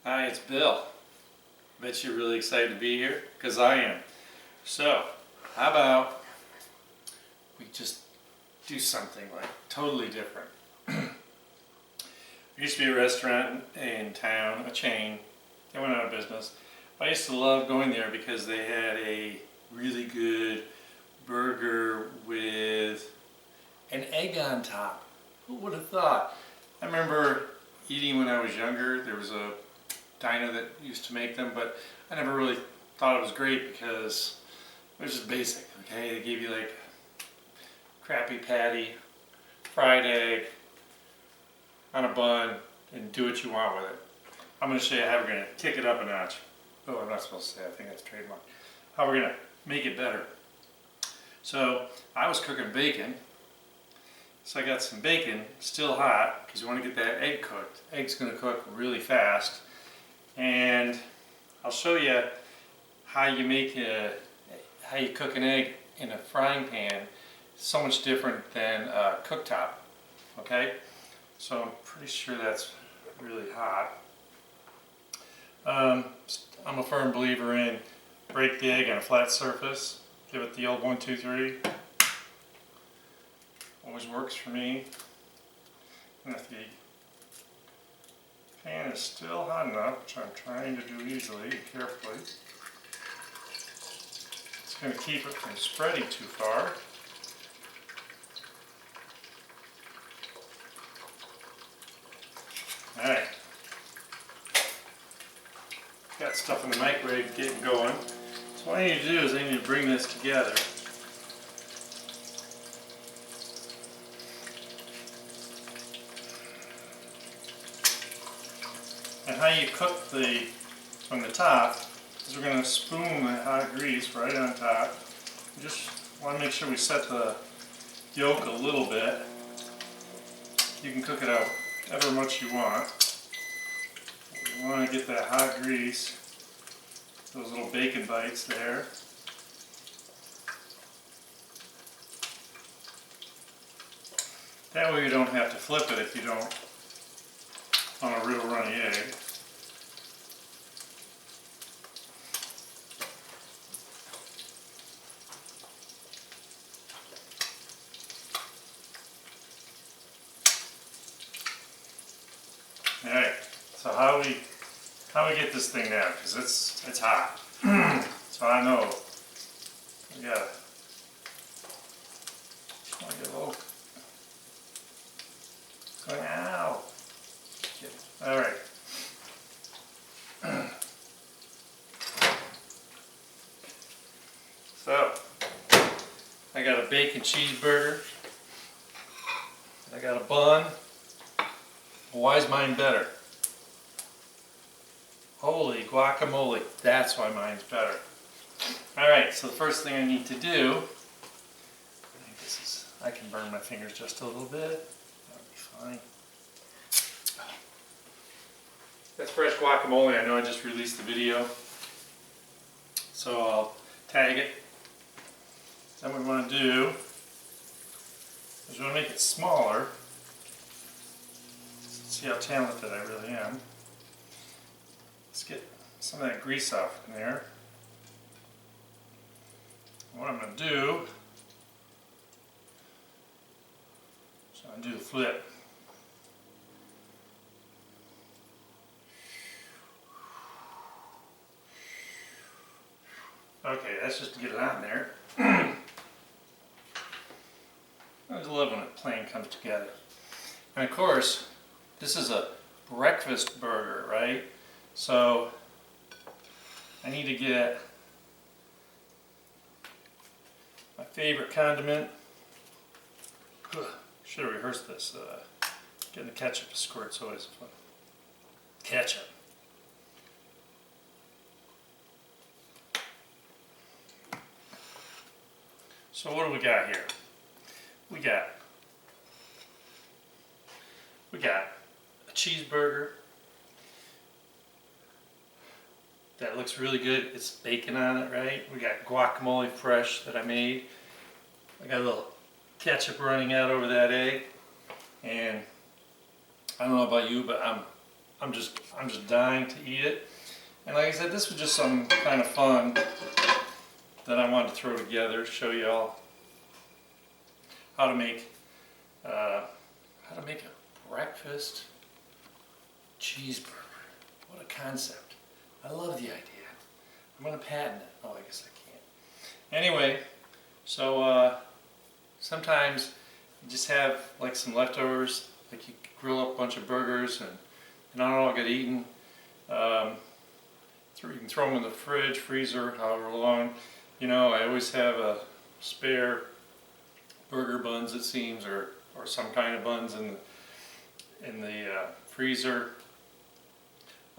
Hi, it's Bill. Bet you're really excited to be here, because I am. So, how about we just do something like totally different. There used to be a restaurant in town, a chain. They went out of business. I used to love going there because they had a really good burger with an egg on top. Who would have thought? I remember eating when I was younger. There was a diner that used to make them, but I never really thought it was great because it was just basic. Okay, they gave you like crappy patty, fried egg on a bun, and do what you want with it. I'm going to show you how we're going to kick it up a notch. Oh, I'm not supposed to say. I think that's trademark. How we're going to make it better. So I was cooking bacon. So I got some bacon still hot because you want to get that egg cooked. Egg's going to cook really fast. And I'll show you how you cook an egg in a frying pan. It's so much different than a cooktop. Okay, so I'm pretty sure that's really hot. I'm a firm believer in break the egg on a flat surface. Give it the old 1, 2, 3. Always works for me. And if the pan is still hot enough, which I'm trying to do easily and carefully, it's going to keep it from spreading too far. Alright. Got stuff in the microwave getting going. So what I need to do is I need to bring this together. And how you cook from the top is we're going to spoon the hot grease right on top. We just want to make sure we set the yolk a little bit. You can cook it out however much you want. We want to get that hot grease, those little bacon bites there. That way you don't have to flip it if you don't want a real runny egg. Alright, so how we get this thing down, because it's hot. So I know we gotta get a little going. Ow! Alright. So I got a bacon cheeseburger. I got a bun. Why is mine better? Holy guacamole, that's why mine's better. Alright, so the first thing I need to do, I can burn my fingers just a little bit. That'll be fine. That's fresh guacamole. I know I just released the video, so I'll tag it. Then what we want to do is we want to make it smaller. See how talented I really am. Let's get some of that grease off in there. What I'm going to do is I'm going to do the flip. Okay, that's just to get it on there. I just love when a plan comes together. And of course, this is a breakfast burger, right? So I need to get my favorite condiment. Should have rehearsed this. Getting the ketchup to squirt, so it's fun. Ketchup. So what do we got here? We got a cheeseburger, that looks really good. It's bacon on it, right? We got guacamole fresh that I made. I got a little ketchup running out over that egg, and I don't know about you, but I'm just dying to eat it. And like I said, this was just some kind of fun that I wanted to throw together, show you all how to make a breakfast cheeseburger. What a concept. I love the idea. I'm going to patent it. Oh, I guess I can't. Anyway, so sometimes you just have like some leftovers, like you grill up a bunch of burgers and not all get eaten. You can throw them in the fridge, freezer, however long. You know, I always have a spare burger buns, it seems, or some kind of buns in the freezer.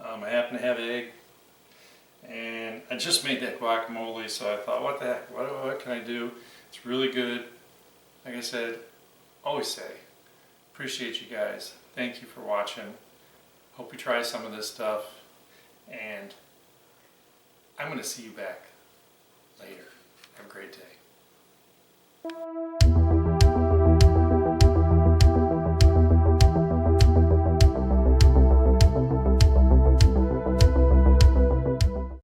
I happen to have egg, and I just made that guacamole, so I thought, what the heck, what can I do? It's really good. Like I said, always say, appreciate you guys. Thank you for watching. Hope you try some of this stuff, and I'm going to see you back later. Have a great day.